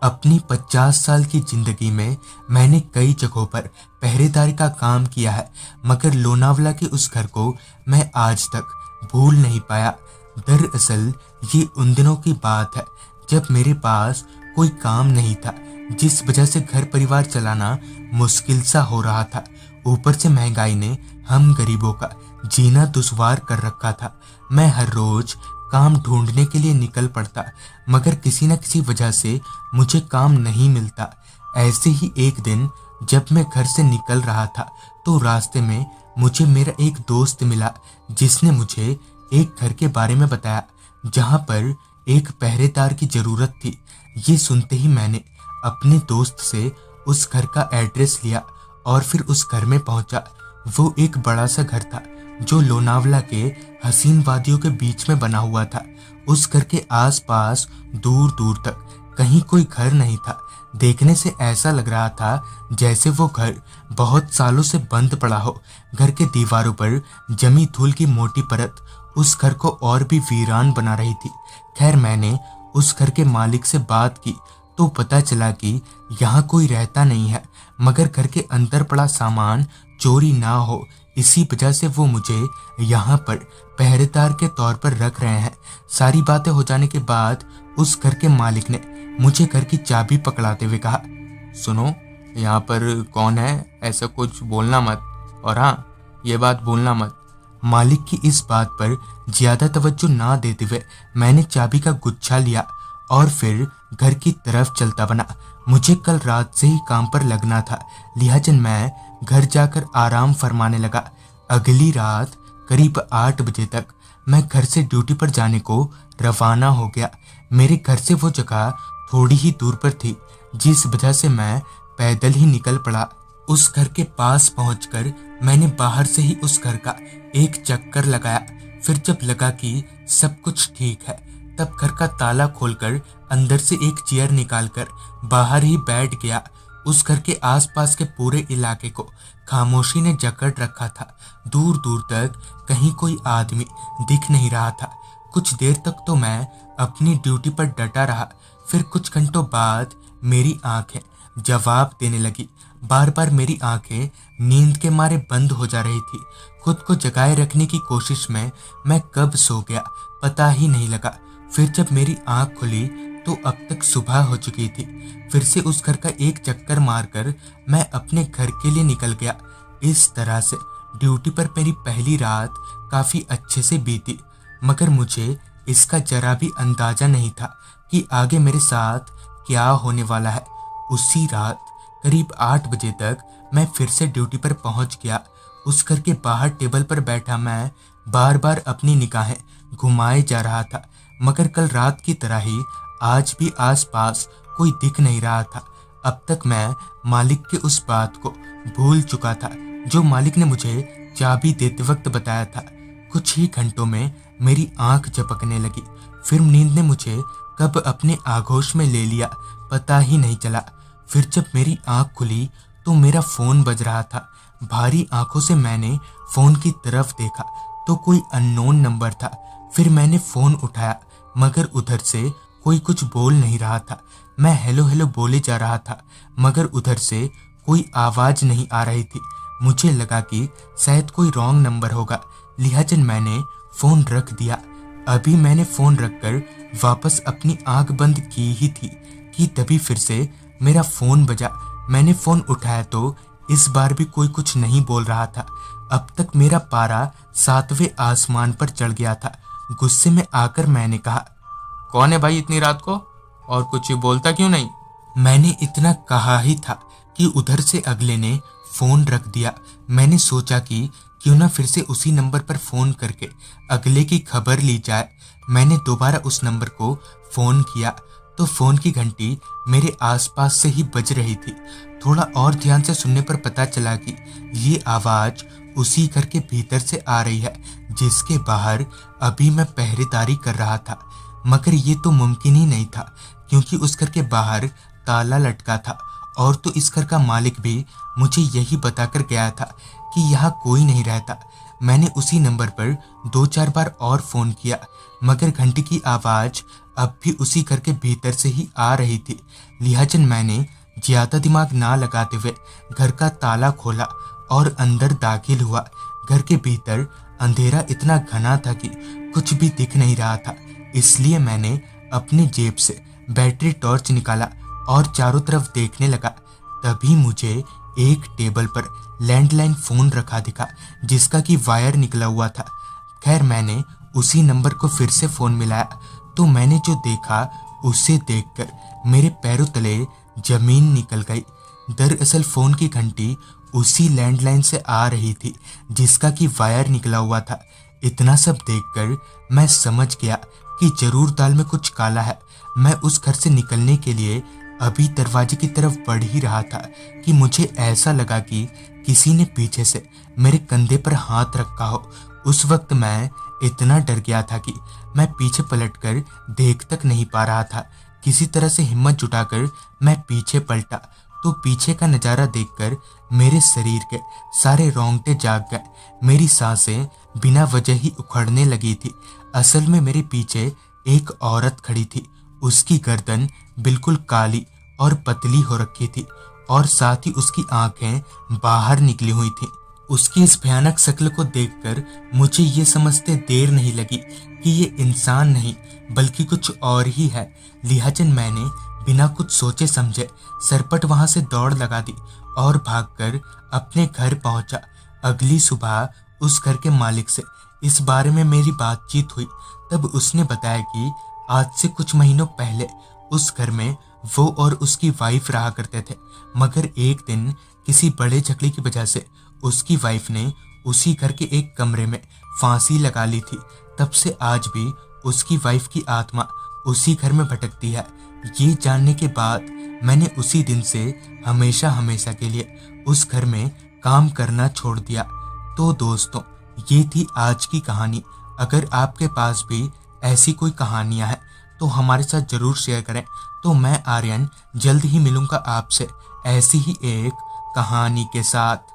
अपनी 50 साल की जिंदगी में मैंने कई जगहों पर पहरेदारी का काम किया है, मगर लोनावला के उस घर को मैं आज तक भूल नहीं पाया। दरअसल ये उन दिनों की बात है जब मेरे पास कोई काम नहीं था, जिस वजह से घर परिवार चलाना मुश्किल सा हो रहा था। ऊपर से महंगाई ने हम गरीबों का जीना दुश्वार कर रखा था। मैं हर रोज काम ढूंढने के लिए निकल पड़ता, मगर किसी न किसी वजह से मुझे काम नहीं मिलता। ऐसे ही एक दिन जब मैं घर से निकल रहा था तो रास्ते में मुझे मेरा एक दोस्त मिला, जिसने मुझे एक घर के बारे में बताया जहां पर एक पहरेदार की जरूरत थी। ये सुनते ही मैंने अपने दोस्त से उस घर का एड्रेस लिया और फिर उस घर में पहुंचा। वो एक बड़ा सा घर था जो लोनावला के हसीन वादियों के बीच में बना हुआ था। उस घर के आसपास दूर दूर तक कहीं कोई घर नहीं था। देखने से ऐसा लग रहा था जैसे वो घर बहुत सालों से बंद पड़ा हो। घर के दीवारों पर जमी धूल की मोटी परत उस घर को और भी वीरान बना रही थी। खैर, मैंने उस घर के मालिक से बात की तो पता चला कि यहाँ कोई रहता नहीं है, मगर घर के अंदर पड़ा सामान चोरी ना हो, इसी वजह से वो मुझे यहाँ पर पहरेदार के तौर पर रख रहे हैं। सारी बातें हो जाने के बाद उस घर के मालिक ने मुझे घर की चाबी पकड़ाते हुए कहा, सुनो, यहाँ पर कौन है ऐसा कुछ बोलना मत, और हाँ, ये बात भूलना मत। मालिक की इस बात पर ज्यादा तवज्जो ना देते हुए मैंने चाबी का गुच्छा लिया और फिर घर की तरफ चलता बना। मुझे कल रात से ही काम पर लगना था, लिहाजा मैं घर जाकर आराम फरमाने लगा। अगली रात करीब 8 बजे तक मैं घर से ड्यूटी पर जाने को रवाना हो गया। मेरे घर से वो जगह थोड़ी ही दूर पर थी, जिस वजह से मैं पैदल ही निकल पड़ा। उस घर के पास पहुंचकर मैंने बाहर से ही उस घर का एक चक्कर लगाया। फिर जब लगा कि सब कुछ ठीक है, तब घर का ताला खोलकर अंदर से एक चेयर निकालकर बाहर ही बैठ गया। उस घर के आसपास के पूरे इलाके को खामोशी ने जकड़ रखा था। दूर दूर तक कहीं कोई आदमी दिख नहीं रहा था। कुछ देर तक तो मैं अपनी ड्यूटी पर डटा रहा। फिर कुछ घंटों बाद मेरी आंखें जवाब देने लगी। बार बार मेरी आंखें नींद के मारे बंद हो जा रही थी। खुद को जगाए रखने की कोशिश में मैं कब सो गया पता ही नहीं लगा। फिर जब मेरी आंख खुली तो अब तक सुबह हो चुकी थी। फिर से उस घर का एक चक्कर मारकर मैं अपने घर के लिए निकल गया। इस तरह से ड्यूटी पर मेरी पहली रात काफी अच्छे से बीती, मगर मुझे इसका जरा भी अंदाजा नहीं था कि आगे मेरे साथ क्या होने वाला है। उसी रात करीब 8 बजे तक मैं फिर से ड्यूटी पर पहुंच गया। उस घर के बाहर टेबल पर बैठा मैं बार बार अपनी निगाहें घुमाए जा रहा था, मगर कल रात की तरह ही आज भी आसपास कोई दिख नहीं रहा था। अब तक मैं मालिक के उस बात को भूल चुका था जो मालिक ने मुझे चाबी देते वक्त बताया था। कुछ ही घंटों में मेरी आंख झपकने लगी। फिर नींद ने मुझे कब अपने आगोश में ले लिया पता ही नहीं चला। फिर जब मेरी आंख खुली तो मेरा फोन बज रहा था। भारी आंखों से मैंने फोन की तरफ देखा तो कोई अननोन नंबर था। फिर मैंने फोन उठाया, मगर उधर से कोई कुछ बोल नहीं रहा था। मैं हेलो हेलो बोले जा रहा था, मगर उधर से कोई आवाज नहीं आ रही थी। मुझे लगा कि शायद कोई रॉन्ग नंबर होगा, लिहाजा मैंने फोन रख दिया। अभी मैंने फोन रखकर वापस अपनी आंख बंद की ही थी कि तभी फिर से मेरा फोन बजा। मैंने फोन उठाया तो इस बार भी कोई कुछ नहीं बोल रहा था। अब तक मेरा पारा 7वें आसमान पर चढ़ गया था। गुस्से में आकर मैंने कहा, कौन है भाई इतनी रात को, और कुछ बोलता क्यों नहीं? मैंने इतना कहा ही था कि उधर से अगले ने फोन रख दिया। मैंने सोचा कि क्यों ना फिर से उसी नंबर पर फोन करके अगले की खबर ली जाए। मैंने दोबारा उस नंबर को फोन किया तो फोन की घंटी मेरे आसपास से ही बज रही थी। थोड़ा और ध्यान से सुनने पर पता चला कि ये आवाज उसी घर के भीतर से आ रही है जिसके बाहर अभी मैं पहरेदारी कर रहा था। मगर ये तो मुमकिन ही नहीं था, क्योंकि उस घर के बाहर ताला लटका था, और तो इस घर का मालिक भी मुझे यही बताकर गया था कि यहाँ कोई नहीं रहता। मैंने उसी नंबर पर 2-4 बार और फ़ोन किया, मगर घंटी की आवाज़ अब भी उसी घर के भीतर से ही आ रही थी। लिहाजन मैंने ज़्यादा दिमाग ना लगाते हुए घर का ताला खोला और अंदर दाखिल हुआ। घर के भीतर अंधेरा इतना घना था कि कुछ भी दिख नहीं रहा था, इसलिए मैंने अपनी जेब से बैटरी टॉर्च निकाला और चारों तरफ देखने लगा। तभी मुझे एक टेबल पर लैंडलाइन फ़ोन रखा दिखा, जिसका कि वायर निकला हुआ था। खैर, मैंने उसी नंबर को फिर से फ़ोन मिलाया तो मैंने जो देखा उसे देखकर मेरे पैरों तले ज़मीन निकल गई। दरअसल फ़ोन की घंटी उसी लैंडलाइन से आ रही थी, जिसका कि वायर निकला हुआ था। इतना सब देखकर मैं समझ गया कि जरूर दाल में कुछ काला है। मैं उस घर से निकलने के लिए अभी दरवाजे की तरफ बढ़ ही रहा था कि मुझे ऐसा लगा कि किसी ने पीछे से मेरे कंधे पर हाथ रखा हो। उस वक्त मैं इतना डर गया था कि मैं पीछे पलटकर देख तक नहीं पा रहा था। किसी तरह से हिम्मत जुटाकर मैं पीछे पलटा तो पीछे का नज़ारा देखकर मेरे शरीर के सारे रोंगटे जाग गए। मेरी सांसें बिना वजह ही उखड़ने लगी थी। असल में मेरे पीछे एक औरत खड़ी थी। उसकी गर्दन बिल्कुल काली और पतली हो रखी थी और साथ ही उसकी आंखें बाहर निकली हुई थीं। उसकी इस भयानक शक्ल को देखकर मुझे ये समझते देर नहीं लगी कि ये इंसान नहीं बल्कि कुछ और ही है। लिहाजन मैंने बिना कुछ सोचे समझे सरपट वहां से दौड़ लगा दी और भागकर अपने घर पहुंचा। अगली सुबह उस घर के मालिक से इस बारे में मेरी बातचीत हुई। तब उसने बताया कि आज से कुछ महीनों पहले उस घर में वो और उसकी वाइफ रहा करते थे, मगर एक दिन किसी बड़े झगड़े की वजह से उसकी वाइफ ने उसी घर के एक कमरे में फांसी लगा ली थी। तब से आज भी उसकी वाइफ की आत्मा उसी घर में भटकती है। ये जानने के बाद मैंने उसी दिन से हमेशा हमेशा के लिए उस घर में काम करना छोड़ दिया। तो दोस्तों, ये थी आज की कहानी। अगर आपके पास भी ऐसी कोई कहानियां हैं तो हमारे साथ जरूर शेयर करें। तो मैं आर्यन जल्द ही मिलूंगा आपसे ऐसी ही एक कहानी के साथ।